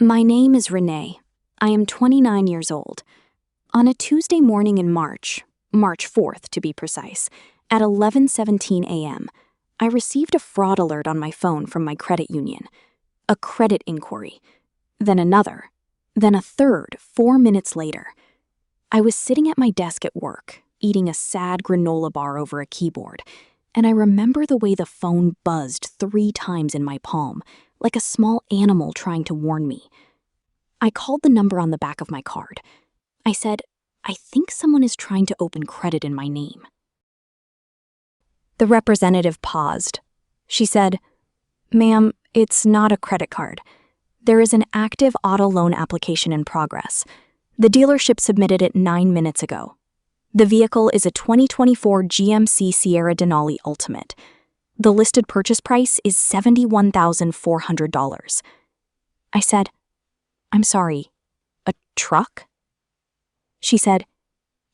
My name is Renee. I am 29 years old. On a Tuesday morning in March 4th to be precise, at 11:17 a.m., I received a fraud alert on my phone from my credit union. A credit inquiry. Then another. Then a third 4 minutes later. I was sitting at my desk at work, eating a sad granola bar over a keyboard, and I remember the way the phone buzzed 3 times in my palm, like a small animal trying to warn me. I called the number on the back of my card. I said, "I think someone is trying to open credit in my name." The representative paused. She said, "Ma'am, it's not a credit card. There is an active auto loan application in progress. The dealership submitted it 9 minutes ago. The vehicle is a 2024 GMC Sierra Denali Ultimate. The listed purchase price is $71,400. I said, "I'm sorry, a truck?" She said,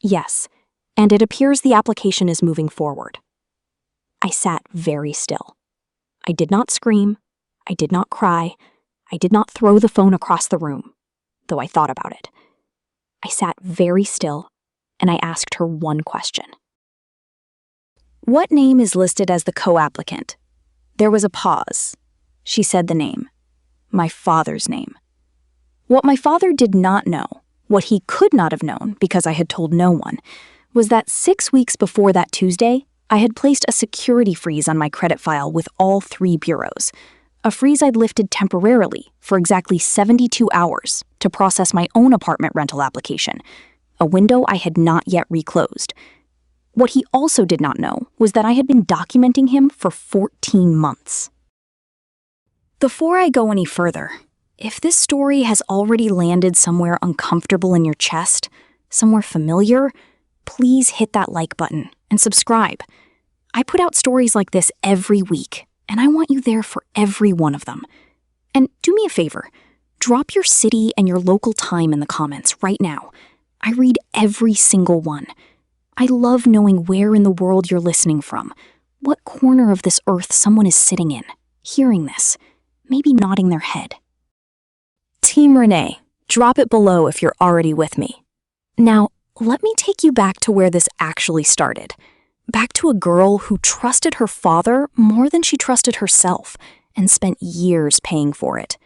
"Yes, and it appears the application is moving forward." I sat very still. I did not scream. I did not cry. I did not throw the phone across the room, though I thought about it. I sat very still, and I asked her one question. "What name is listed as the co-applicant?" There was a pause. She said the name. My father's name. What my father did not know, what he could not have known because I had told no one, was that 6 weeks before that Tuesday, I had placed a security freeze on my credit file with all 3 bureaus, a freeze I'd lifted temporarily for exactly 72 hours to process my own apartment rental application, a window I had not yet reclosed. What he also did not know was that I had been documenting him for 14 months. Before I go any further, if this story has already landed somewhere uncomfortable in your chest, somewhere familiar, please hit that like button and subscribe. I put out stories like this every week, and I want you there for every one of them. And do me a favor, drop your city and your local time in the comments right now. I read every single one. I love knowing where in the world you're listening from, what corner of this earth someone is sitting in, hearing this, maybe nodding their head. Team Renee, drop it below if you're already with me. Now, let me take you back to where this actually started. Back to a girl who trusted her father more than she trusted herself and spent years paying for it.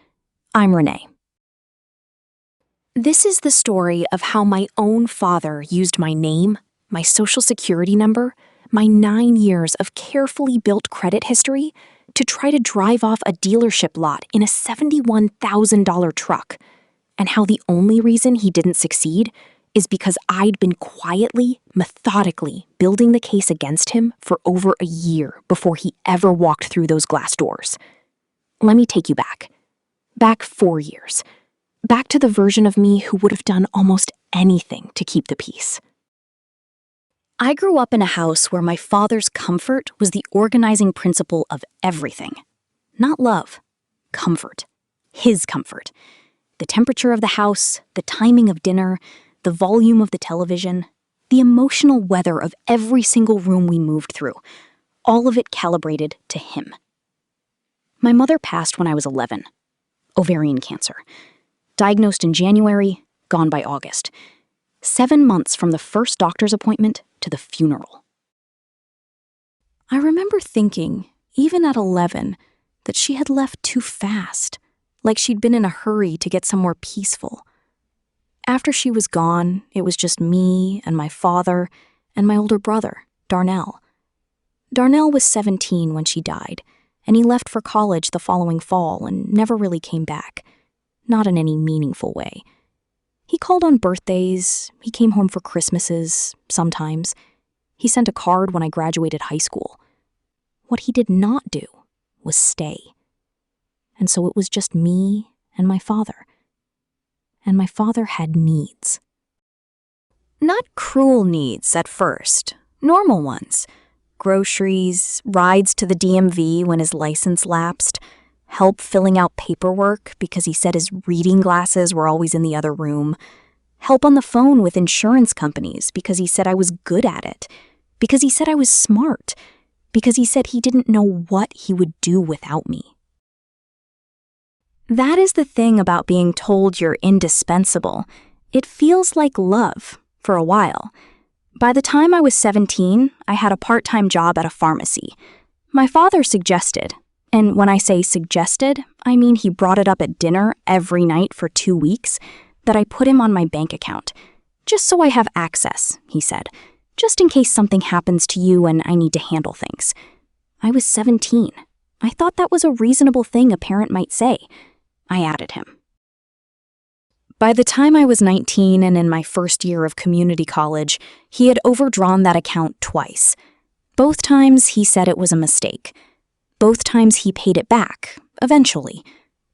I'm Renee. This is the story of how my own father used my name, my social security number, my 9 years of carefully built credit history to try to drive off a dealership lot in a $71,000 truck, and how the only reason he didn't succeed is because I'd been quietly, methodically building the case against him for over a year before he ever walked through those glass doors. Let me take you back. Back 4 years. Back to the version of me who would have done almost anything to keep the peace. I grew up in a house where my father's comfort was the organizing principle of everything. Not love, comfort. His comfort. The temperature of the house, the timing of dinner, the volume of the television, the emotional weather of every single room we moved through, all of it calibrated to him. My mother passed when I was 11. Ovarian cancer. Diagnosed in January, gone by August. 7 months from the first doctor's appointment to the funeral. I remember thinking, even at 11, that she had left too fast, like she'd been in a hurry to get somewhere peaceful. After she was gone, it was just me and my father and my older brother, Darnell. Darnell was 17 when she died, and he left for college the following fall and never really came back, not in any meaningful way. He called on birthdays, he came home for Christmases, sometimes. He sent a card when I graduated high school. What he did not do was stay. And so it was just me and my father. And my father had needs. Not cruel needs at first, normal ones. Groceries, rides to the DMV when his license lapsed, help filling out paperwork because he said his reading glasses were always in the other room, help on the phone with insurance companies because he said I was good at it, because he said I was smart, because he said he didn't know what he would do without me. That is the thing about being told you're indispensable. It feels like love for a while. By the time I was 17, I had a part-time job at a pharmacy. My father suggested, and when I say suggested, I mean he brought it up at dinner every night for 2 weeks, that I put him on my bank account. Just so I have access, he said, just in case something happens to you and I need to handle things. I was 17. I thought that was a reasonable thing a parent might say. I added him. By the time I was 19 and in my first year of community college, he had overdrawn that account twice. Both times he said it was a mistake. Both times he paid it back, eventually.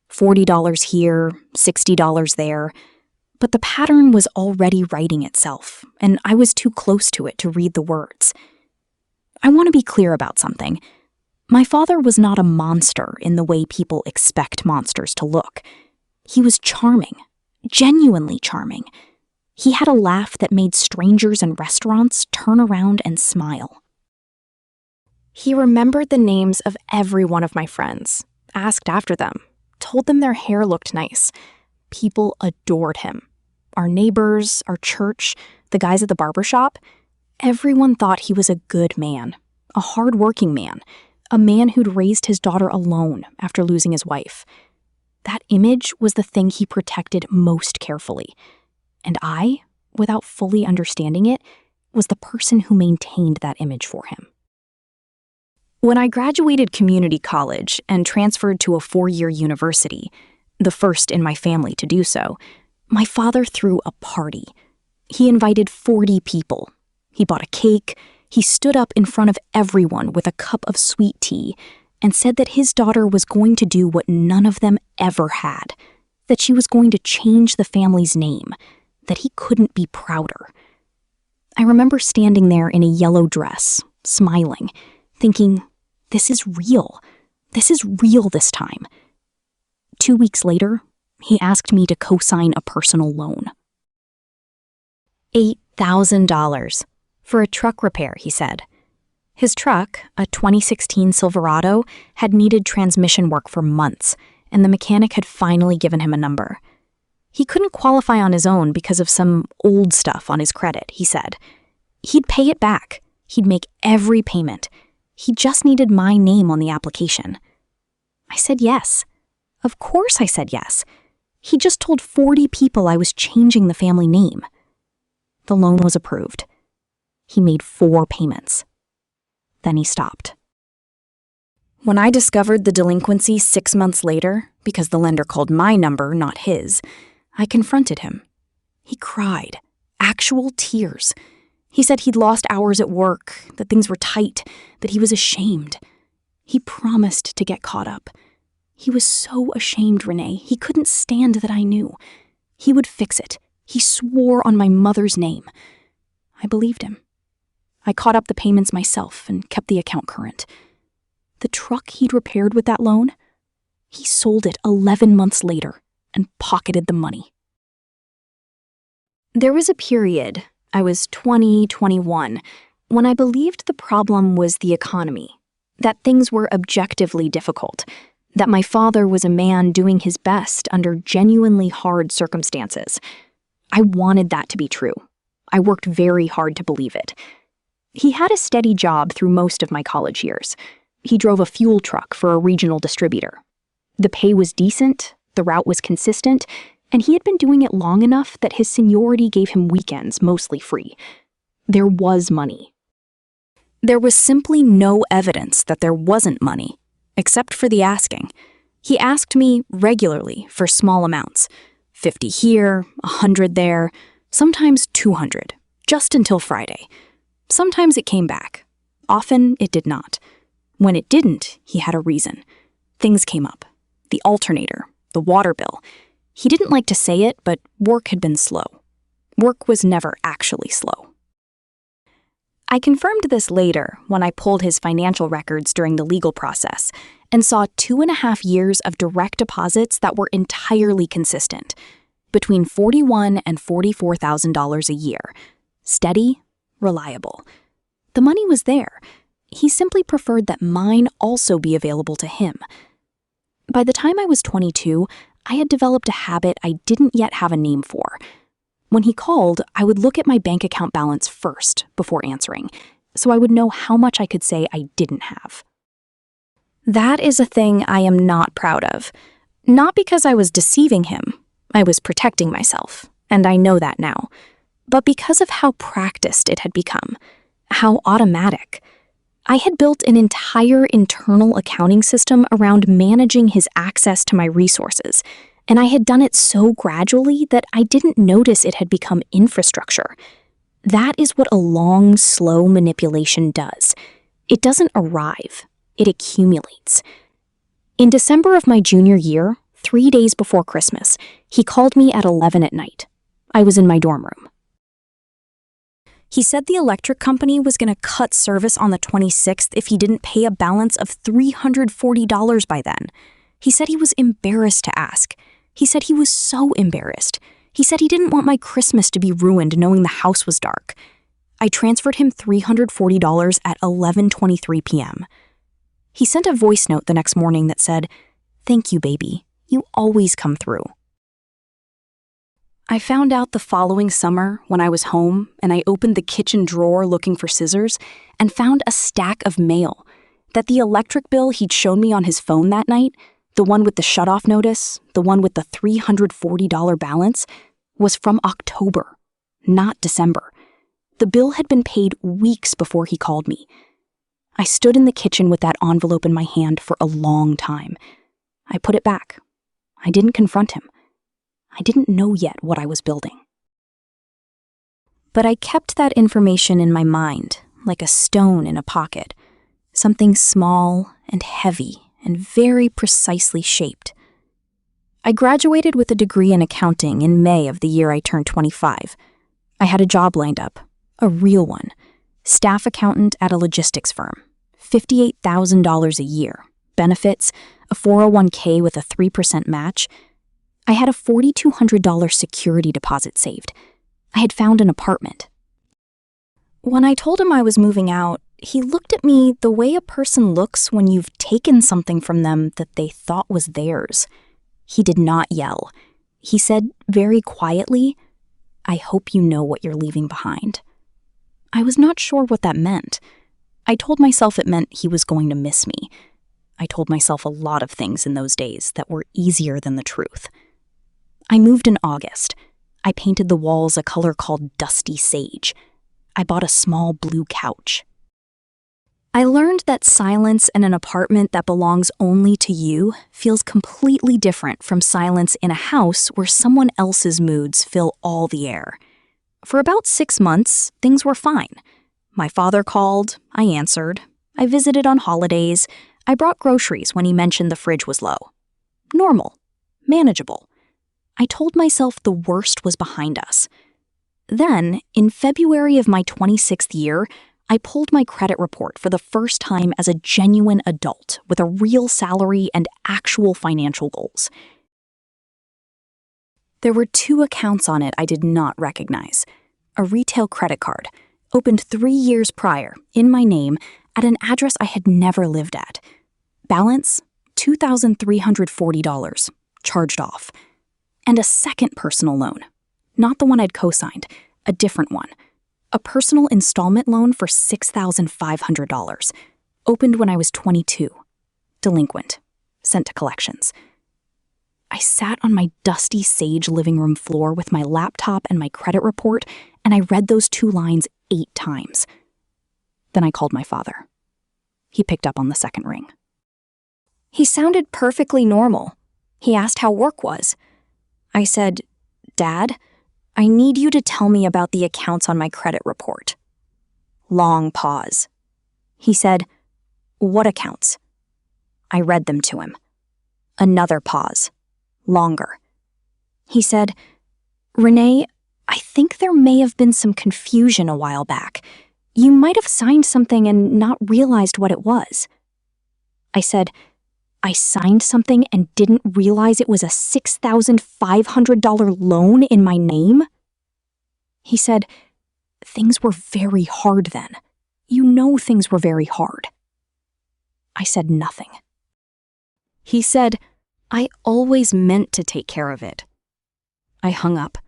$40 here, $60 there. But the pattern was already writing itself, and I was too close to it to read the words. I want to be clear about something. My father was not a monster in the way people expect monsters to look. He was charming, genuinely charming. He had a laugh that made strangers in restaurants turn around and smile. He remembered the names of every one of my friends, asked after them, told them their hair looked nice. People adored him. Our neighbors, our church, the guys at the barber shop, everyone thought he was a good man, a hard-working man, a man who'd raised his daughter alone after losing his wife. That image was the thing he protected most carefully. And I, without fully understanding it, was the person who maintained that image for him. When I graduated community college and transferred to a 4-year university, the first in my family to do so, my father threw a party. He invited 40 people. He bought a cake. He stood up in front of everyone with a cup of sweet tea and said that his daughter was going to do what none of them ever had, that she was going to change the family's name, that he couldn't be prouder. I remember standing there in a yellow dress, smiling, thinking, this is real. This is real this time. 2 weeks later, he asked me to co-sign a personal loan. $8,000 for a truck repair, he said. His truck, a 2016 Silverado, had needed transmission work for months, and the mechanic had finally given him a number. He couldn't qualify on his own because of some old stuff on his credit, he said. He'd pay it back. He'd make every payment. He just needed my name on the application. I said yes. Of course I said yes. He just told 40 people I was changing the family name. The loan was approved. He made 4 payments. Then he stopped. When I discovered the delinquency 6 months later, because the lender called my number, not his, I confronted him. He cried, actual tears. He said he'd lost hours at work, that things were tight, that he was ashamed. He promised to get caught up. He was so ashamed, Renee. He couldn't stand that I knew. He would fix it. He swore on my mother's name. I believed him. I caught up the payments myself and kept the account current. The truck he'd repaired with that loan, he sold it 11 months later and pocketed the money. There was a period, I was 20, 21, when I believed the problem was the economy, that things were objectively difficult, that my father was a man doing his best under genuinely hard circumstances. I wanted that to be true. I worked very hard to believe it. He had a steady job through most of my college years. He drove a fuel truck for a regional distributor. The pay was decent, the route was consistent, and he had been doing it long enough that his seniority gave him weekends mostly free. There was money. There was simply no evidence that there wasn't money, except for the asking. He asked me regularly for small amounts, 50 here, 100 there, sometimes 200, just until Friday. Sometimes it came back. Often it did not. When it didn't, he had a reason. Things came up. The alternator, the water bill. He didn't like to say it, but work had been slow. Work was never actually slow. I confirmed this later when I pulled his financial records during the legal process and saw 2.5 years of direct deposits that were entirely consistent, between $41,000 and $44,000 a year. Steady, reliable. The money was there. He simply preferred that mine also be available to him. By the time I was 22, I had developed a habit I didn't yet have a name for. When he called, I would look at my bank account balance first before answering, so I would know how much I could say I didn't have. That is a thing I am not proud of. Not because I was deceiving him. I was protecting myself, and I know that now. But because of how practiced it had become, how automatic. I had built an entire internal accounting system around managing his access to my resources, and I had done it so gradually that I didn't notice it had become infrastructure. That is what a long, slow manipulation does. It doesn't arrive, it accumulates. In December of my junior year, 3 days before Christmas, he called me at 11 at night. I was in my dorm room. He said the electric company was going to cut service on the 26th if he didn't pay a balance of $340 by then. He said he was embarrassed to ask. He said he was so embarrassed. He said he didn't want my Christmas to be ruined knowing the house was dark. I transferred him $340 at 11:23 p.m. He sent a voice note the next morning that said, "Thank you, baby. You always come through." I found out the following summer when I was home and I opened the kitchen drawer looking for scissors and found a stack of mail that the electric bill he'd shown me on his phone that night, the one with the shutoff notice, the one with the $340 balance, was from October, not December. The bill had been paid weeks before he called me. I stood in the kitchen with that envelope in my hand for a long time. I put it back. I didn't confront him. I didn't know yet what I was building. But I kept that information in my mind, like a stone in a pocket, something small and heavy and very precisely shaped. I graduated with a degree in accounting in May of the year I turned 25. I had a job lined up, a real one, staff accountant at a logistics firm, $58,000 a year, benefits, a 401k with a 3% match. I had a $4,200 security deposit saved. I had found an apartment. When I told him I was moving out, he looked at me the way a person looks when you've taken something from them that they thought was theirs. He did not yell. He said very quietly, "I hope you know what you're leaving behind." I was not sure what that meant. I told myself it meant he was going to miss me. I told myself a lot of things in those days that were easier than the truth. I moved in August. I painted the walls a color called dusty sage. I bought a small blue couch. I learned that silence in an apartment that belongs only to you feels completely different from silence in a house where someone else's moods fill all the air. For about 6 months, things were fine. My father called, I answered, I visited on holidays, I brought groceries when he mentioned the fridge was low. Normal, manageable. I told myself the worst was behind us. Then, in February of my 26th year, I pulled my credit report for the first time as a genuine adult with a real salary and actual financial goals. There were 2 accounts on it I did not recognize. A retail credit card, opened 3 years prior, in my name, at an address I had never lived at. Balance, $2,340, charged off. And a second personal loan, not the one I'd co-signed, a different one. A personal installment loan for $6,500, opened when I was 22, delinquent, sent to collections. I sat on my dusty sage living room floor with my laptop and my credit report, and I read those 2 lines 8 times. Then I called my father. He picked up on the second ring. He sounded perfectly normal. He asked how work was. I said, "Dad, I need you to tell me about the accounts on my credit report." Long pause. He said, "What accounts?" I read them to him. Another pause. Longer. He said, "Renee, I think there may have been some confusion a while back. You might have signed something and not realized what it was." I said, "I signed something and didn't realize it was a $6,500 loan in my name?" He said, "Things were very hard then. You know things were very hard." I said nothing. He said, I always meant to take care of it. I hung up.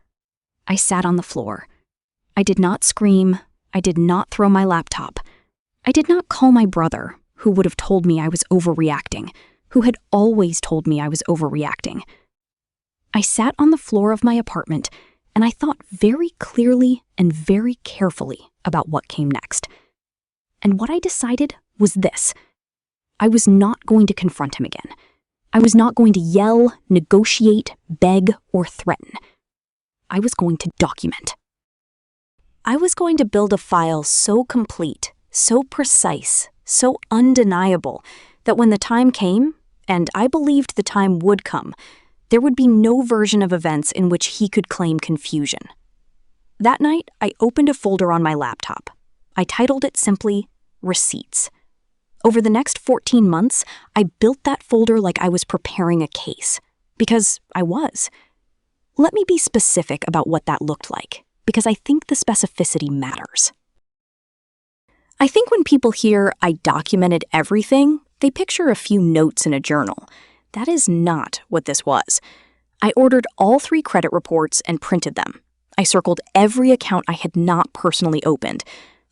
I sat on the floor. I did not scream. I did not throw my laptop. I did not call my brother, who would have told me I was overreacting, who had always told me I was overreacting. I sat on the floor of my apartment, and I thought very clearly and very carefully about what came next. And what I decided was this. I was not going to confront him again. I was not going to yell, negotiate, beg, or threaten. I was going to document. I was going to build a file so complete, so precise, so undeniable, that when the time came, and I believed the time would come, there would be no version of events in which he could claim confusion. That night, I opened a folder on my laptop. I titled it simply, Receipts. Over the next 14 months, I built that folder like I was preparing a case. Because I was. Let me be specific about what that looked like, because I think the specificity matters. I think when people hear I documented everything, they picture a few notes in a journal. That is not what this was. I ordered all 3 credit reports and printed them. I circled every account I had not personally opened.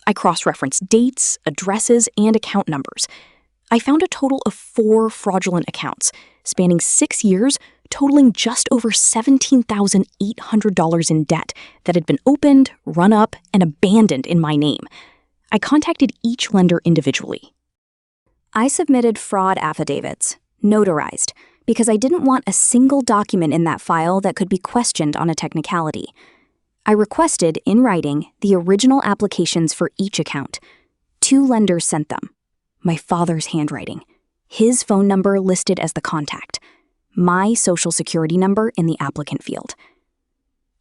I cross-referenced dates, addresses, and account numbers. I found a total of 4 fraudulent accounts, spanning 6 years, totaling just over $17,800 in debt that had been opened, run up, and abandoned in my name. I contacted each lender individually. I submitted fraud affidavits, notarized, because I didn't want a single document in that file that could be questioned on a technicality. I requested, in writing, the original applications for each account. 2 lenders sent them. My father's handwriting. His phone number listed as the contact. My social security number in the applicant field.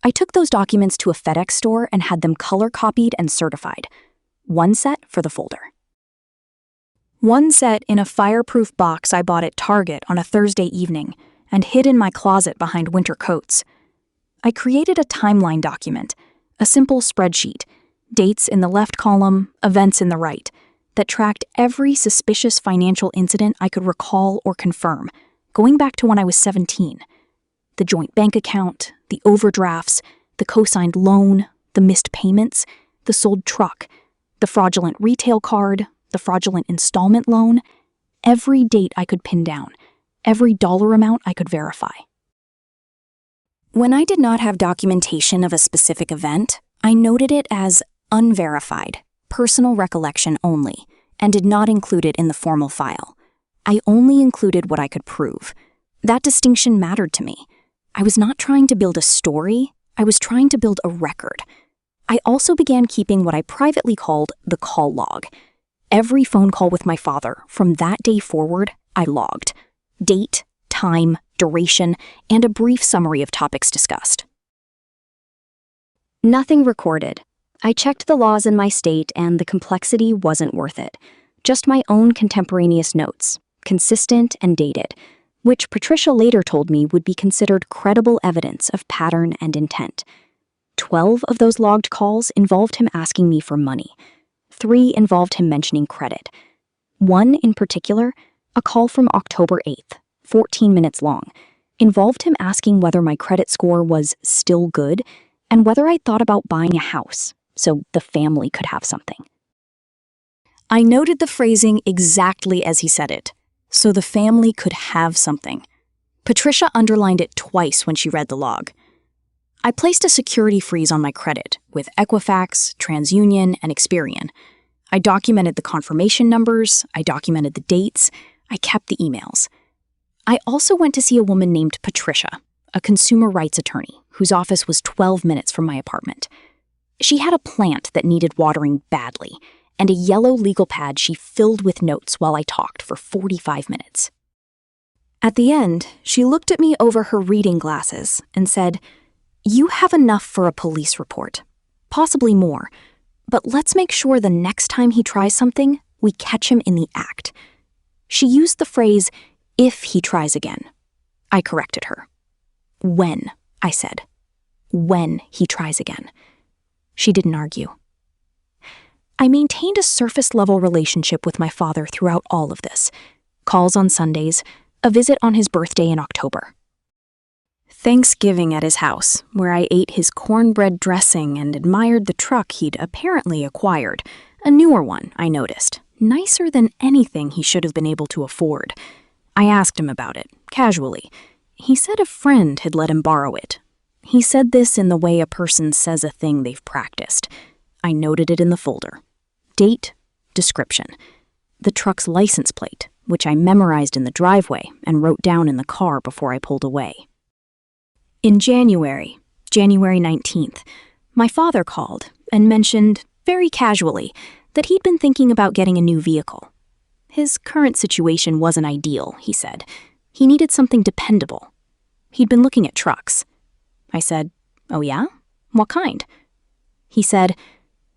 I took those documents to a FedEx store and had them color-copied and certified. 1 set for the folder. 1 set in a fireproof box I bought at Target on a Thursday evening and hid in my closet behind winter coats. I created a timeline document, a simple spreadsheet, dates in the left column, events in the right, that tracked every suspicious financial incident I could recall or confirm, going back to when I was 17. The joint bank account, the overdrafts, the co-signed loan, the missed payments, the sold truck, the fraudulent retail card, the fraudulent installment loan, every date I could pin down, every dollar amount I could verify. When I did not have documentation of a specific event, I noted it as unverified, personal recollection only, and did not include it in the formal file. I only included what I could prove. That distinction mattered to me. I was not trying to build a story, I was trying to build a record. I also began keeping what I privately called the call log. Every phone call with my father, from that day forward, I logged. Date, time, duration, and a brief summary of topics discussed. Nothing recorded. I checked the laws in my state and the complexity wasn't worth it. Just my own contemporaneous notes, consistent and dated, which Patricia later told me would be considered credible evidence of pattern and intent. 12 of those logged calls involved him asking me for money. 3 involved him mentioning credit. 1 in particular, a call from October 8th, 14 minutes long, involved him asking whether my credit score was still good and whether I thought about buying a house so the family could have something. I noted the phrasing exactly as he said it, so the family could have something. Patricia underlined it twice when she read the log. I placed a security freeze on my credit with Equifax, TransUnion, and Experian. I documented the confirmation numbers, I documented the dates, I kept the emails. I also went to see a woman named Patricia, a consumer rights attorney whose office was 12 minutes from my apartment. She had a plant that needed watering badly, and a yellow legal pad she filled with notes while I talked for 45 minutes. At the end, she looked at me over her reading glasses and said, "You have enough for a police report, possibly more, but let's make sure the next time he tries something, we catch him in the act." She used the phrase, "if he tries again." I corrected her. "When," I said. "When he tries again." She didn't argue. I maintained a surface-level relationship with my father throughout all of this. Calls on Sundays, A visit on his birthday in October. Thanksgiving at his house, where I ate his cornbread dressing and admired the truck he'd apparently acquired. A newer one, I noticed. Nicer than anything he should have been able to afford. I asked him about it, casually. He said a friend had let him borrow it. He said this in the way a person says a thing they've practiced. I noted it in the folder. Date, description. The truck's license plate, which I memorized in the driveway and wrote down in the car before I pulled away. In January 19th, my father called and mentioned, very casually, that he'd been thinking about getting a new vehicle. His current situation wasn't ideal, he said. He needed something dependable. He'd been looking at trucks. I said, "Oh yeah? What kind?" He said,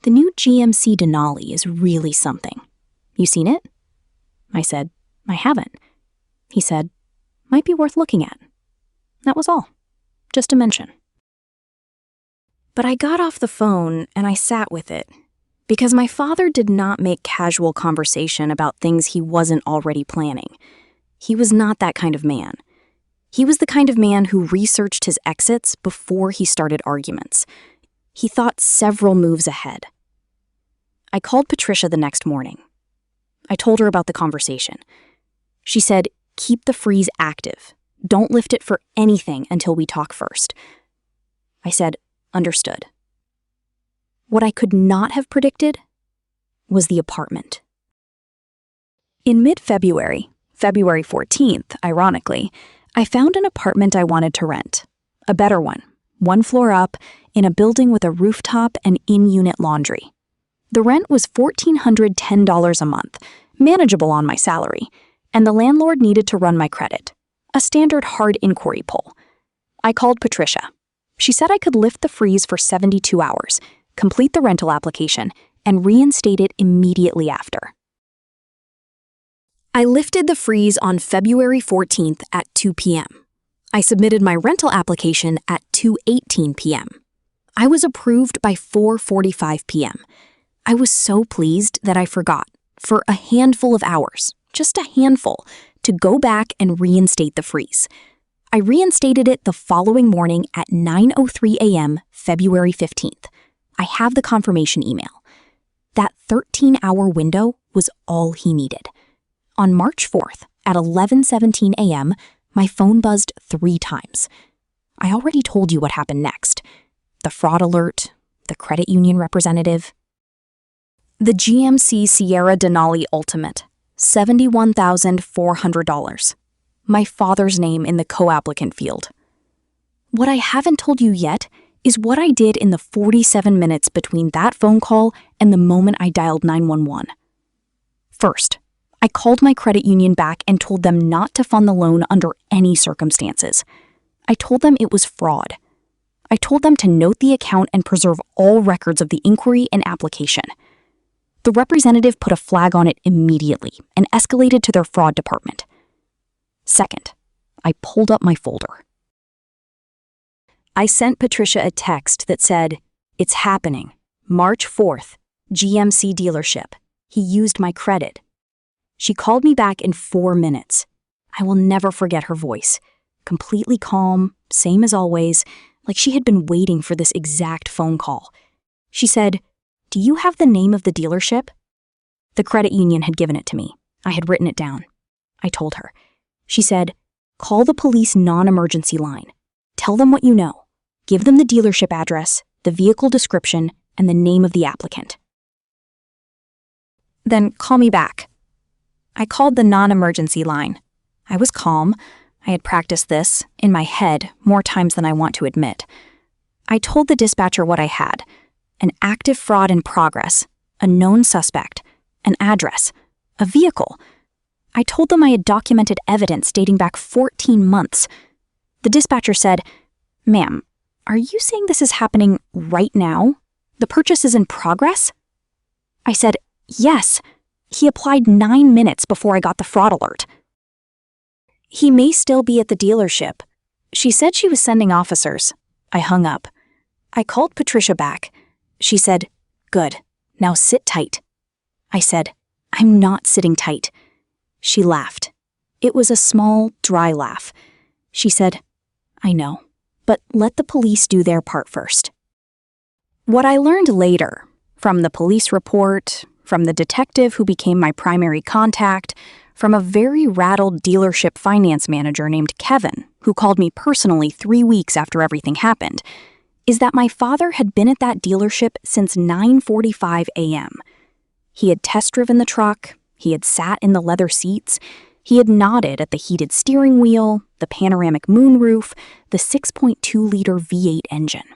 "The new GMC Denali is really something. You seen it?" I said, "I haven't." He said, "Might be worth looking at." That was all. Just a mention. But I got off the phone and I sat with it, because my father did not make casual conversation about things he wasn't already planning. He was not that kind of man. He was the kind of man who researched his exits before he started arguments. He thought several moves ahead. I called Patricia the next morning. I told her about the conversation. She said, "Keep the freeze active. Don't lift it for anything until we talk first." I said, "Understood." What I could not have predicted was the apartment. In mid-February, February 14th, ironically, I found an apartment I wanted to rent. A better one floor up, in a building with a rooftop and in-unit laundry. The rent was $1,410 a month, manageable on my salary, and the landlord needed to run my credit. A standard hard inquiry poll. I called Patricia. She said I could lift the freeze for 72 hours, complete the rental application, and reinstate it immediately after. I lifted the freeze on February 14th at 2 p.m. I submitted my rental application at 2:18 p.m. I was approved by 4:45 p.m. I was so pleased that I forgot, for a handful of hours, just a handful, to go back and reinstate the freeze. I reinstated it the following morning at 9:03 a.m., February 15th. I have the confirmation email. That 13-hour window was all he needed. On March 4th, at 11:17 a.m., my phone buzzed 3 times. I already told you what happened next. The fraud alert, the credit union representative. The GMC Sierra Denali Ultimate, $71,400. My father's name in the co-applicant field. What I haven't told you yet is what I did in the 47 minutes between that phone call and the moment I dialed 911. First, I called my credit union back and told them not to fund the loan under any circumstances. I told them it was fraud. I told them to note the account and preserve all records of the inquiry and application. The representative put a flag on it immediately and escalated to their fraud department. Second, I pulled up my folder. I sent Patricia a text that said, "It's happening. March 4th, GMC dealership. He used my credit." She called me back in 4 minutes. I will never forget her voice. Completely calm, same as always, like she had been waiting for this exact phone call. She said, "Do you have the name of the dealership?" The credit union had given it to me. I had written it down. I told her. She said, "Call the police non-emergency line. Tell them what you know. Give them the dealership address, the vehicle description, and the name of the applicant. Then call me back." I called the non-emergency line. I was calm. I had practiced this, in my head, more times than I want to admit. I told the dispatcher what I had. An active fraud in progress, a known suspect, an address, a vehicle. I told them I had documented evidence dating back 14 months. The dispatcher said, "Ma'am, are you saying this is happening right now? The purchase is in progress?" I said, "Yes. He applied 9 minutes before I got the fraud alert." "He may still be at the dealership." She said she was sending officers. I hung up. I called Patricia back. She said, "Good. Now sit tight." I said, "I'm not sitting tight." She laughed. It was a small, dry laugh. She said, "I know, but let the police do their part first." What I learned later, from the police report, from the detective who became my primary contact, from a very rattled dealership finance manager named Kevin, who called me personally 3 weeks after everything happened, is that my father had been at that dealership since 9:45 a.m. He had test-driven the truck, he had sat in the leather seats, he had nodded at the heated steering wheel, the panoramic moonroof, the 6.2-liter V8 engine.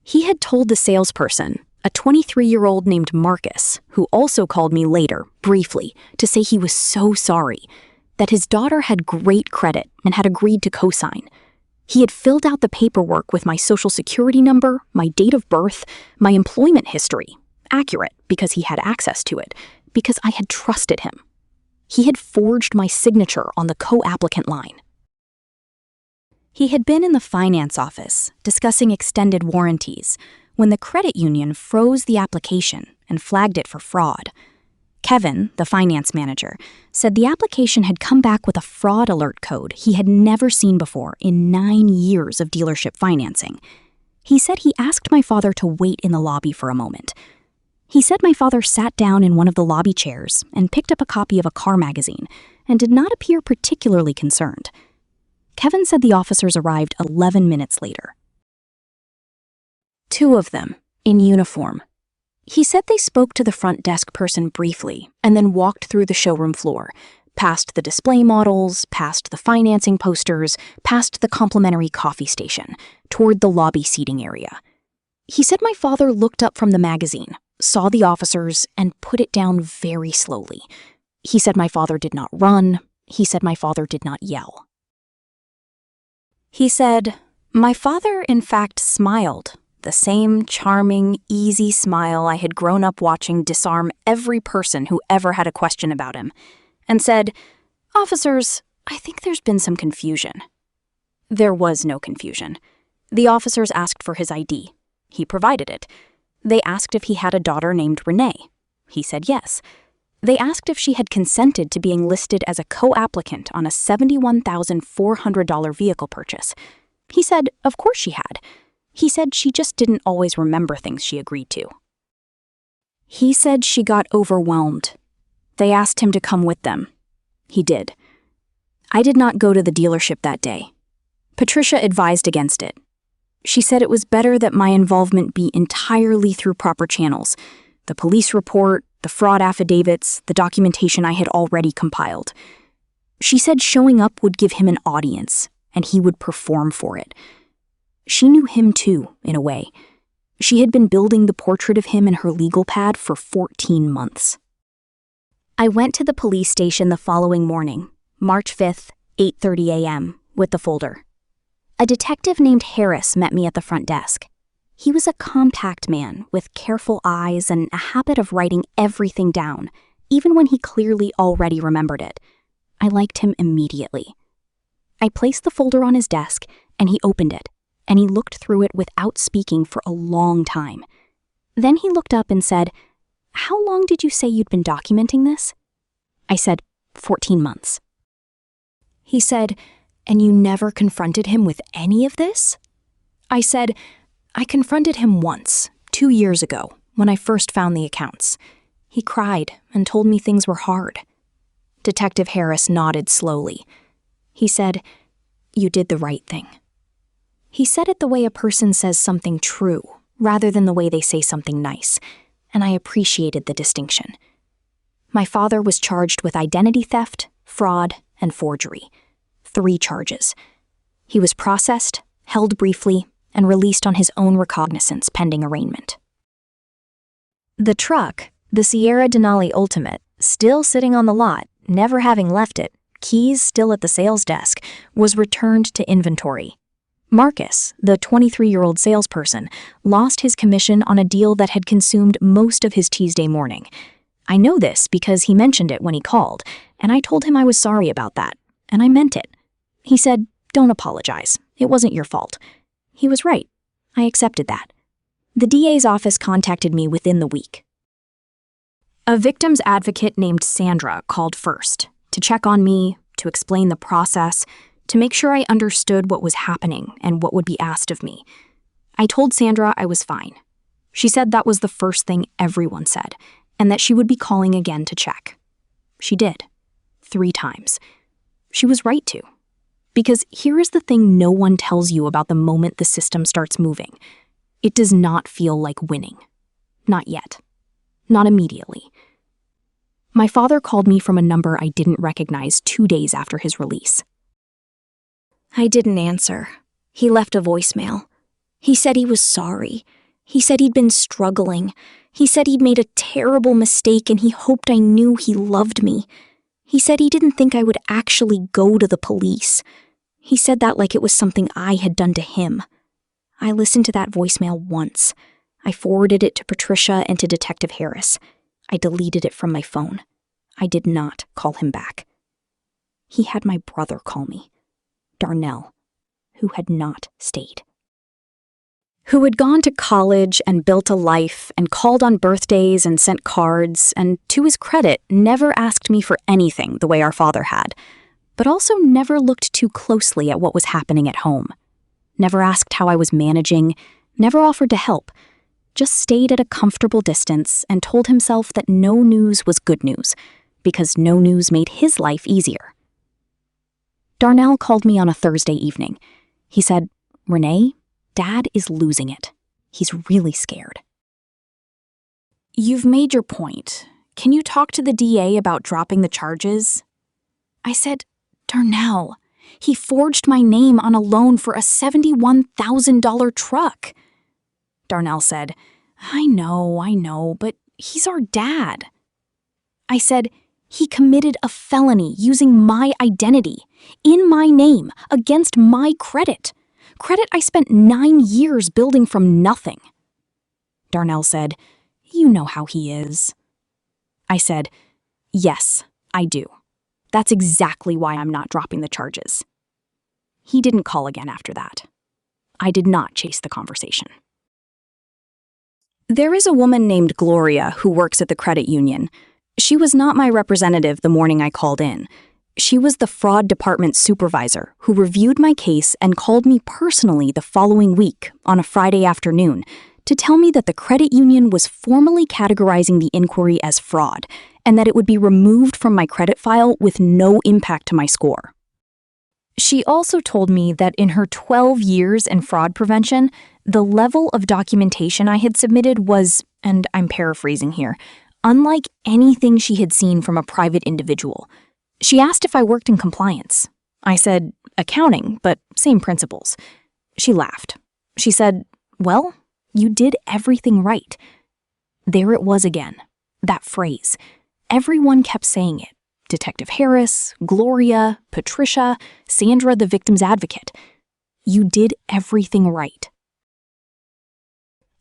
He had told the salesperson, a 23-year-old named Marcus, who also called me later, briefly, to say he was so sorry, that his daughter had great credit and had agreed to co-sign. He had filled out the paperwork with my social security number, my date of birth, my employment history, accurate because he had access to it, because I had trusted him. He had forged my signature on the co-applicant line. He had been in the finance office discussing extended warranties when the credit union froze the application and flagged it for fraud. Kevin, the finance manager, said the application had come back with a fraud alert code he had never seen before in 9 years of dealership financing. He said he asked my father to wait in the lobby for a moment. He said my father sat down in one of the lobby chairs and picked up a copy of a car magazine and did not appear particularly concerned. Kevin said the officers arrived 11 minutes later. 2 of them, in uniform. He said they spoke to the front desk person briefly and then walked through the showroom floor, past the display models, past the financing posters, past the complimentary coffee station, toward the lobby seating area. He said my father looked up from the magazine, saw the officers, and put it down very slowly. He said my father did not run. He said my father did not yell. He said, my father, in fact, smiled, the same charming, easy smile I had grown up watching disarm every person who ever had a question about him, and said, "Officers, I think there's been some confusion." There was no confusion. The officers asked for his ID. He provided it. They asked if he had a daughter named Renee. He said yes. They asked if she had consented to being listed as a co-applicant on a $71,400 vehicle purchase. He said, of course she had. He said she just didn't always remember things she agreed to. He said she got overwhelmed. They asked him to come with them. He did. I did not go to the dealership that day. Patricia advised against it. She said it was better that my involvement be entirely through proper channels, the police report, the fraud affidavits, the documentation I had already compiled. She said showing up would give him an audience, and he would perform for it. She knew him too, in a way. She had been building the portrait of him in her legal pad for 14 months. I went to the police station the following morning, March 5th, 8:30 a.m., with the folder. A detective named Harris met me at the front desk. He was a compact man with careful eyes and a habit of writing everything down, even when he clearly already remembered it. I liked him immediately. I placed the folder on his desk, and he opened it, and he looked through it without speaking for a long time. Then he looked up and said, "How long did you say you'd been documenting this?" I said, 14 months. He said, "And you never confronted him with any of this?" I said, "I confronted him once, 2 years ago, when I first found the accounts. He cried and told me things were hard." Detective Harris nodded slowly. He said, "You did the right thing." He said it the way a person says something true, rather than the way they say something nice, and I appreciated the distinction. My father was charged with identity theft, fraud, and forgery. 3 charges. He was processed, held briefly, and released on his own recognizance pending arraignment. The truck, the Sierra Denali Ultimate, still sitting on the lot, never having left it, keys still at the sales desk, was returned to inventory. Marcus, the 23-year-old salesperson, lost his commission on a deal that had consumed most of his Tuesday morning. I know this because he mentioned it when he called, and I told him I was sorry about that, and I meant it. He said, "Don't apologize. It wasn't your fault." He was right. I accepted that. The DA's office contacted me within the week. A victim's advocate named Sandra called first to check on me, to explain the process, to make sure I understood what was happening and what would be asked of me. I told Sandra I was fine. She said that was the first thing everyone said, and that she would be calling again to check. She did. 3 times. She was right to. Because here is the thing no one tells you about the moment the system starts moving. It does not feel like winning. Not yet. Not immediately. My father called me from a number I didn't recognize 2 days after his release. I didn't answer. He left a voicemail. He said he was sorry. He said he'd been struggling. He said he'd made a terrible mistake and he hoped I knew he loved me. He said he didn't think I would actually go to the police. He said that like it was something I had done to him. I listened to that voicemail once. I forwarded it to Patricia and to Detective Harris. I deleted it from my phone. I did not call him back. He had my brother call me, Darnell, who had not stayed. Who had gone to college and built a life and called on birthdays and sent cards and, to his credit, never asked me for anything the way our father had, but also never looked too closely at what was happening at home. Never asked how I was managing, never offered to help, just stayed at a comfortable distance and told himself that no news was good news, because no news made his life easier. Darnell called me on a Thursday evening. He said, "Renee, Dad is losing it. He's really scared." "You've made your point. Can you talk to the DA about dropping the charges?" I said, "Darnell, he forged my name on a loan for a $71,000 truck." Darnell said, I know, but he's our dad." I said, "He committed a felony using my identity, in my name, against my credit. Credit I spent 9 years building from nothing." Darnell said, "You know how he is." I said, "Yes, I do. That's exactly why I'm not dropping the charges." He didn't call again after that. I did not chase the conversation. There is a woman named Gloria who works at the credit union. She was not my representative the morning I called in. She was the fraud department supervisor who reviewed my case and called me personally the following week on a Friday afternoon to tell me that the credit union was formally categorizing the inquiry as fraud and that it would be removed from my credit file with no impact to my score. She also told me that in her 12 years in fraud prevention, the level of documentation I had submitted was, and I'm paraphrasing here, unlike anything she had seen from a private individual. She asked if I worked in compliance. I said, accounting, but same principles. She laughed. She said, "Well, you did everything right." There it was again, that phrase. Everyone kept saying it. Detective Harris, Gloria, Patricia, Sandra, the victim's advocate. You did everything right.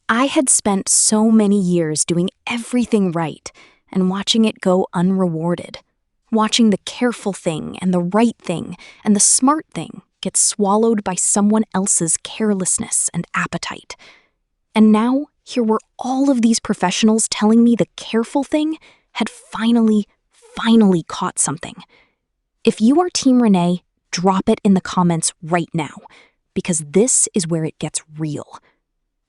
I had spent so many years doing everything right and watching it go unrewarded. Watching the careful thing and the right thing and the smart thing get swallowed by someone else's carelessness and appetite. And now, here were all of these professionals telling me the careful thing had finally caught something. If you are Team Renee, drop it in the comments right now, because this is where it gets real.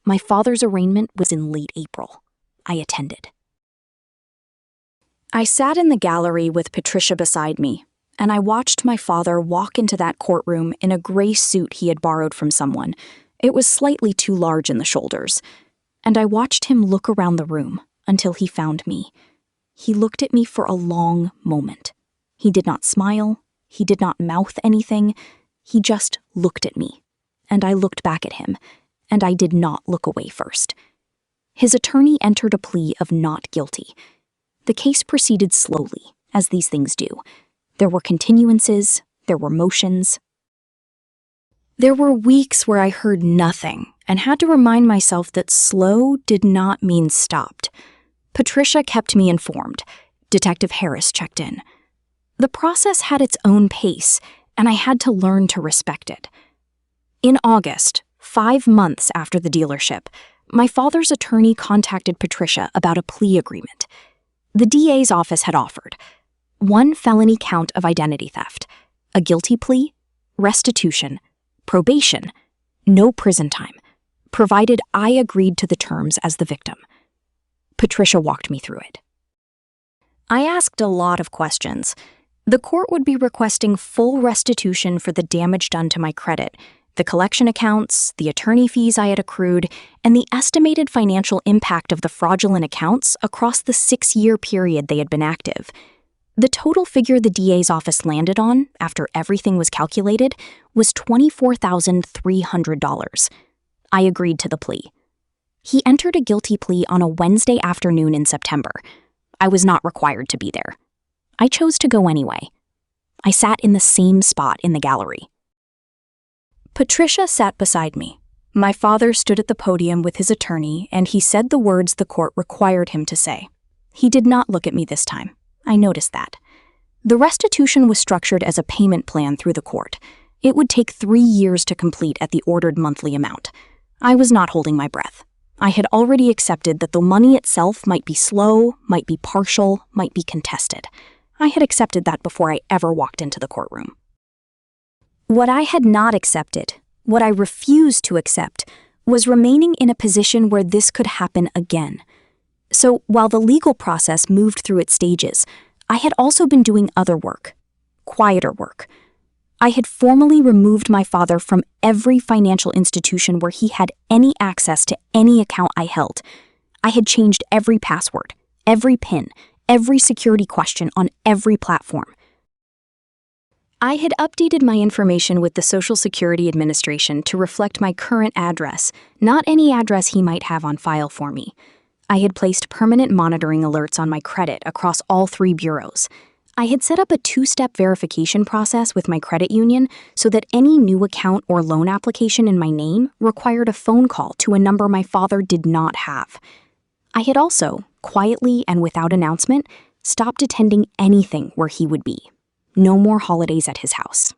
My father's arraignment was in late April. I attended. I sat in the gallery with Patricia beside me, and I watched my father walk into that courtroom in a gray suit he had borrowed from someone. It was slightly too large in the shoulders. And I watched him look around the room until he found me. He looked at me for a long moment. He did not smile. He did not mouth anything. He just looked at me. And I looked back at him, and I did not look away first. His attorney entered a plea of not guilty. The case proceeded slowly, as these things do. There were continuances, there were motions. There were weeks where I heard nothing and had to remind myself that slow did not mean stopped. Patricia kept me informed. Detective Harris checked in. The process had its own pace, and I had to learn to respect it. In August, 5 months after the dealership, my father's attorney contacted Patricia about a plea agreement. The DA's office had offered. 1 felony count of identity theft, a guilty plea, restitution, probation, no prison time, provided I agreed to the terms as the victim. Patricia walked me through it. I asked a lot of questions. The court would be requesting full restitution for the damage done to my credit, the collection accounts, the attorney fees I had accrued, and the estimated financial impact of the fraudulent accounts across the 6-year period they had been active. The total figure the DA's office landed on, after everything was calculated, was $24,300. I agreed to the plea. He entered a guilty plea on a Wednesday afternoon in September. I was not required to be there. I chose to go anyway. I sat in the same spot in the gallery. Patricia sat beside me. My father stood at the podium with his attorney, and he said the words the court required him to say. He did not look at me this time. I noticed that. The restitution was structured as a payment plan through the court. It would take 3 years to complete at the ordered monthly amount. I was not holding my breath. I had already accepted that the money itself might be slow, might be partial, might be contested. I had accepted that before I ever walked into the courtroom. What I had not accepted, what I refused to accept, was remaining in a position where this could happen again. So while the legal process moved through its stages, I had also been doing other work, quieter work. I had formally removed my father from every financial institution where he had any access to any account I held. I had changed every password, every PIN, every security question on every platform. I had updated my information with the Social Security Administration to reflect my current address, not any address he might have on file for me. I had placed permanent monitoring alerts on my credit across all 3 bureaus. I had set up a 2-step verification process with my credit union so that any new account or loan application in my name required a phone call to a number my father did not have. I had also, quietly and without announcement, stopped attending anything where he would be. No more holidays at his house.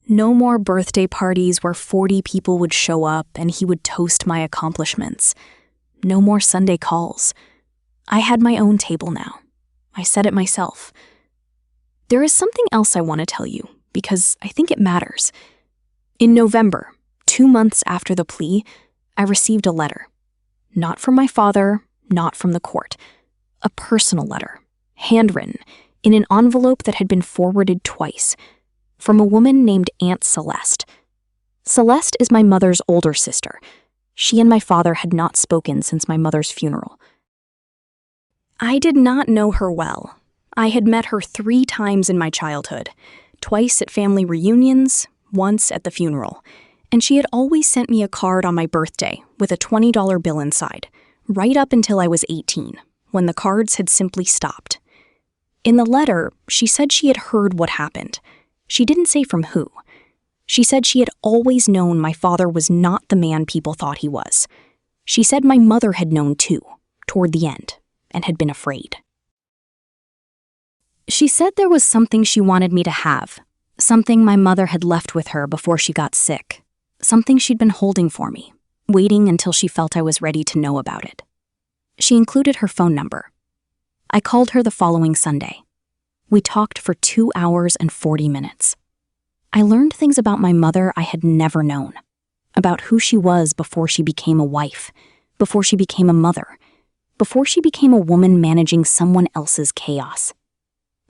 No more birthday parties where 40 people would show up and he would toast my accomplishments. No more Sunday calls. I had my own table now. I said it myself. There is something else I want to tell you, because I think it matters. In November, 2 months after the plea, I received a letter. Not from my father, not from the court. A personal letter, handwritten, in an envelope that had been forwarded twice, from a woman named Aunt Celeste. Celeste is my mother's older sister. She and my father had not spoken since my mother's funeral. I did not know her well. I had met her 3 times in my childhood, twice at family reunions, once at the funeral, and she had always sent me a card on my birthday with a $20 bill inside, right up until I was 18, when the cards had simply stopped. In the letter, she said she had heard what happened. She didn't say from who. She said she had always known my father was not the man people thought he was. She said my mother had known too, toward the end, and had been afraid. She said there was something she wanted me to have, something my mother had left with her before she got sick, something she'd been holding for me, waiting until she felt I was ready to know about it. She included her phone number. I called her the following Sunday. We talked for 2 hours and 40 minutes. I learned things about my mother I had never known, about who she was before she became a wife, before she became a mother, before she became a woman managing someone else's chaos.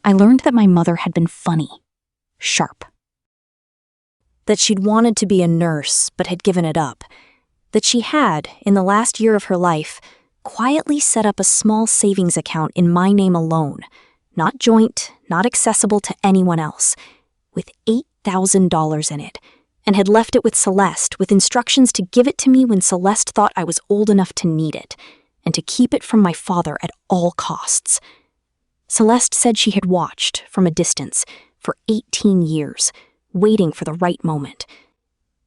I learned that my mother had been funny, sharp. That she'd wanted to be a nurse but had given it up. That she had, in the last year of her life, quietly set up a small savings account in my name alone, not joint, not accessible to anyone else, with $8,000 in it, and had left it with Celeste with instructions to give it to me when Celeste thought I was old enough to need it, and to keep it from my father at all costs. Celeste said she had watched, from a distance, for 18 years, waiting for the right moment.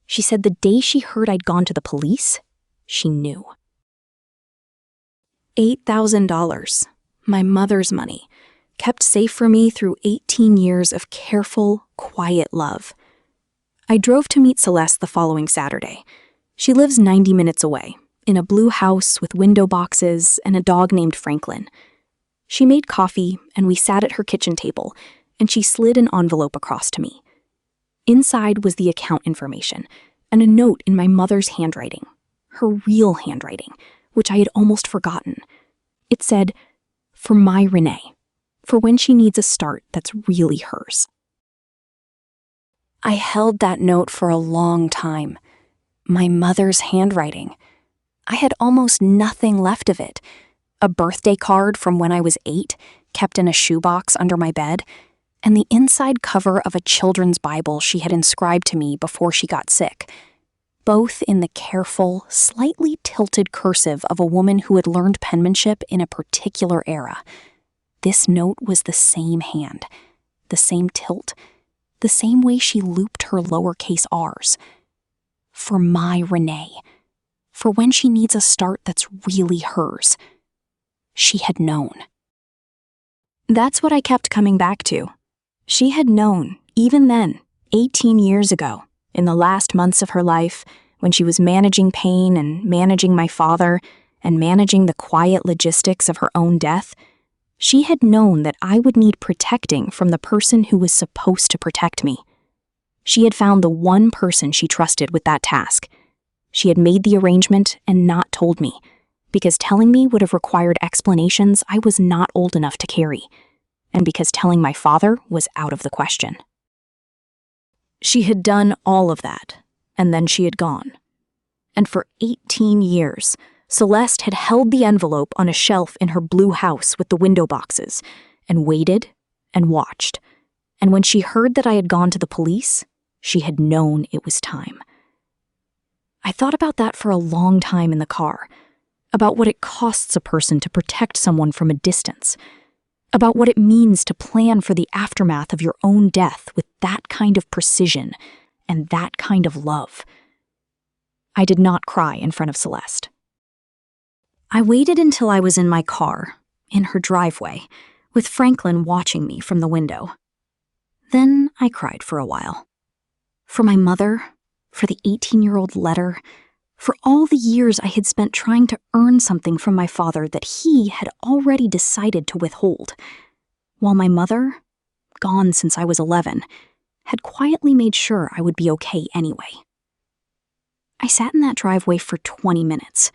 She said the day she heard I'd gone to the police, she knew. $8,000, my mother's money, kept safe for me through 18 years of careful, quiet love. I drove to meet Celeste the following Saturday. She lives 90 minutes away, in a blue house with window boxes and a dog named Franklin. She made coffee, and we sat at her kitchen table, and she slid an envelope across to me. Inside was the account information, and a note in my mother's handwriting, her real handwriting, which I had almost forgotten. It said, "For my Renee, for when she needs a start that's really hers." I held that note for a long time. My mother's handwriting. I had almost nothing left of it. A birthday card from when I was 8, kept in a shoebox under my bed, and the inside cover of a children's Bible she had inscribed to me before she got sick, both in the careful, slightly tilted cursive of a woman who had learned penmanship in a particular era. This note was the same hand, the same tilt, the same way she looped her lowercase r's. For my Renee, for when she needs a start that's really hers. She had known. That's what I kept coming back to. She had known, even then, 18 years ago, in the last months of her life, when she was managing pain and managing my father and managing the quiet logistics of her own death. She had known that I would need protecting from the person who was supposed to protect me. She had found the one person she trusted with that task. She had made the arrangement and not told me, because telling me would have required explanations I was not old enough to carry, and because telling my father was out of the question. She had done all of that, and then she had gone. And for 18 years, Celeste had held the envelope on a shelf in her blue house with the window boxes, and waited and watched. And when she heard that I had gone to the police, she had known it was time. I thought about that for a long time in the car, about what it costs a person to protect someone from a distance, about what it means to plan for the aftermath of your own death with that kind of precision and that kind of love. I did not cry in front of Celeste. I waited until I was in my car, in her driveway, with Franklin watching me from the window. Then I cried for a while. For my mother, for the 18-year-old letter, for all the years I had spent trying to earn something from my father that he had already decided to withhold, while my mother, gone since I was 11, had quietly made sure I would be okay anyway. I sat in that driveway for 20 minutes.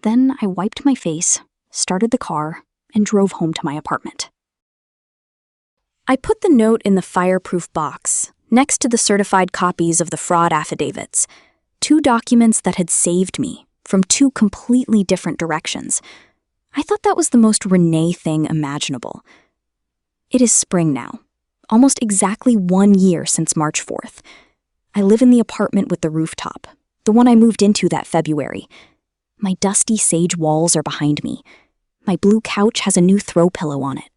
Then I wiped my face, started the car, and drove home to my apartment. I put the note in the fireproof box, next to the certified copies of the fraud affidavits, 2 documents that had saved me from 2 completely different directions. I thought that was the most Renee thing imaginable. It is spring now, almost exactly 1 year since March 4th. I live in the apartment with the rooftop, the one I moved into that February. My dusty sage walls are behind me. My blue couch has a new throw pillow on it.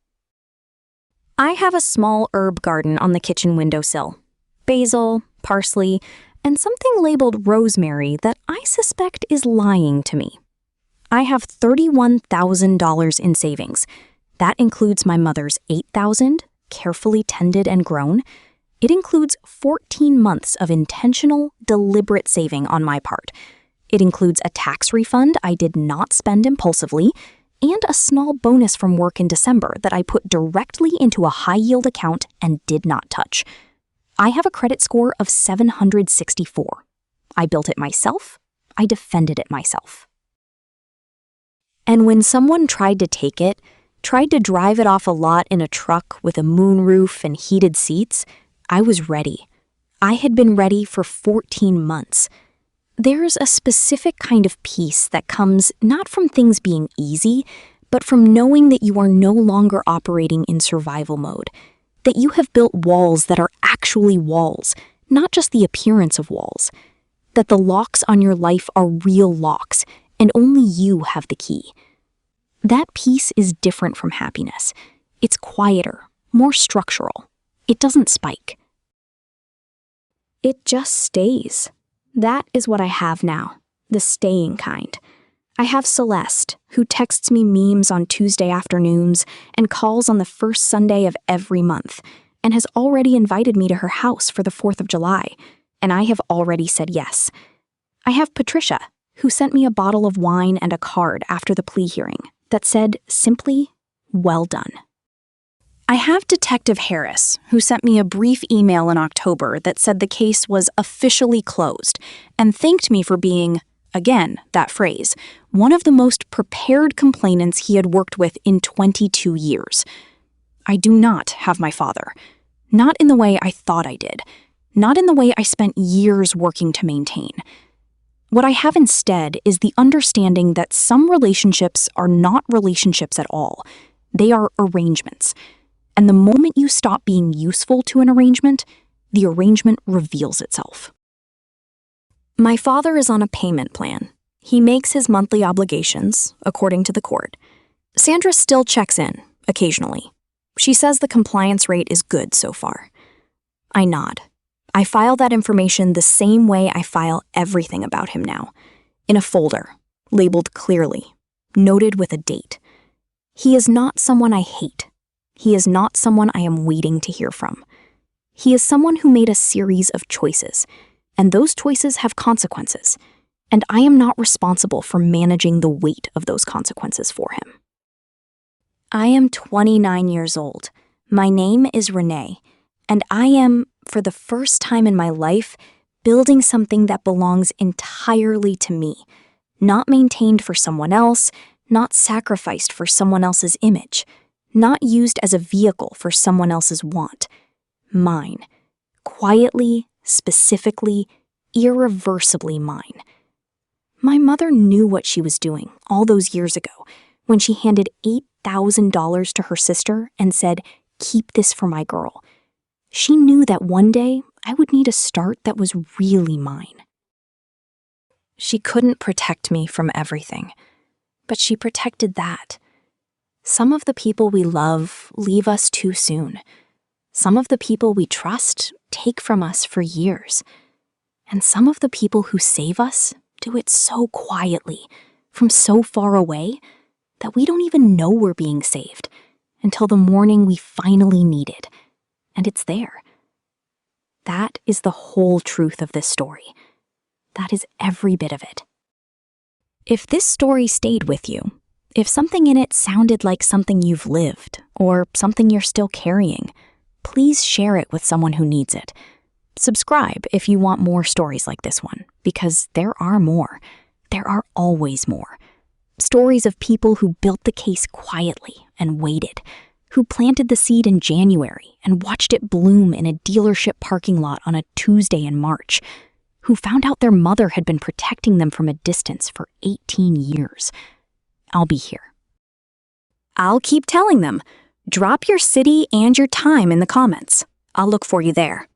I have a small herb garden on the kitchen windowsill. Basil, parsley, and something labeled rosemary that I suspect is lying to me. I have $31,000 in savings. That includes my mother's $8,000, carefully tended and grown. It includes 14 months of intentional, deliberate saving on my part. It includes a tax refund I did not spend impulsively, and a small bonus from work in December that I put directly into a high-yield account and did not touch. I have a credit score of 764. I built it myself. I defended it myself. And when someone tried to take it, tried to drive it off a lot in a truck with a moonroof and heated seats, I was ready. I had been ready for 14 months. There's a specific kind of peace that comes not from things being easy, but from knowing that you are no longer operating in survival mode, that you have built walls that are actually walls, not just the appearance of walls, that the locks on your life are real locks, and only you have the key. That peace is different from happiness. It's quieter, more structural. It doesn't spike. It just stays. That is what I have now, the staying kind. I have Celeste, who texts me memes on Tuesday afternoons and calls on the first Sunday of every month, and has already invited me to her house for the 4th of July, and I have already said yes. I have Patricia, who sent me a bottle of wine and a card after the plea hearing that said, simply, Well done. I have Detective Harris, who sent me a brief email in October that said the case was officially closed and thanked me for being, again, that phrase, one of the most prepared complainants he had worked with in 22 years. I do not have my father. Not in the way I thought I did. Not in the way I spent years working to maintain. What I have instead is the understanding that some relationships are not relationships at all. They are arrangements. And the moment you stop being useful to an arrangement, the arrangement reveals itself. My father is on a payment plan. He makes his monthly obligations, according to the court. Sandra still checks in, occasionally. She says the compliance rate is good so far. I nod. I file that information the same way I file everything about him now, in a folder, labeled clearly, noted with a date. He is not someone I hate. He is not someone I am waiting to hear from. He is someone who made a series of choices, and those choices have consequences, and I am not responsible for managing the weight of those consequences for him. I am 29 years old. My name is Renee, and I am, for the first time in my life, building something that belongs entirely to me, not maintained for someone else, not sacrificed for someone else's image, not used as a vehicle for someone else's want. Mine. Quietly, specifically, irreversibly mine. My mother knew what she was doing all those years ago when she handed $8,000 to her sister and said, "Keep this for my girl." She knew that one day I would need a start that was really mine. She couldn't protect me from everything, but she protected that. Some of the people we love leave us too soon. Some of the people we trust take from us for years. And some of the people who save us do it so quietly, from so far away, that we don't even know we're being saved until the morning we finally need it. And it's there. That is the whole truth of this story. That is every bit of it. If this story stayed with you, if something in it sounded like something you've lived, or something you're still carrying, please share it with someone who needs it. Subscribe if you want more stories like this one, because there are more. There are always more. Stories of people who built the case quietly and waited, who planted the seed in January and watched it bloom in a dealership parking lot on a Tuesday in March, who found out their mother had been protecting them from a distance for 18 years. I'll be here. I'll keep telling them. Drop your city and your time in the comments. I'll look for you there.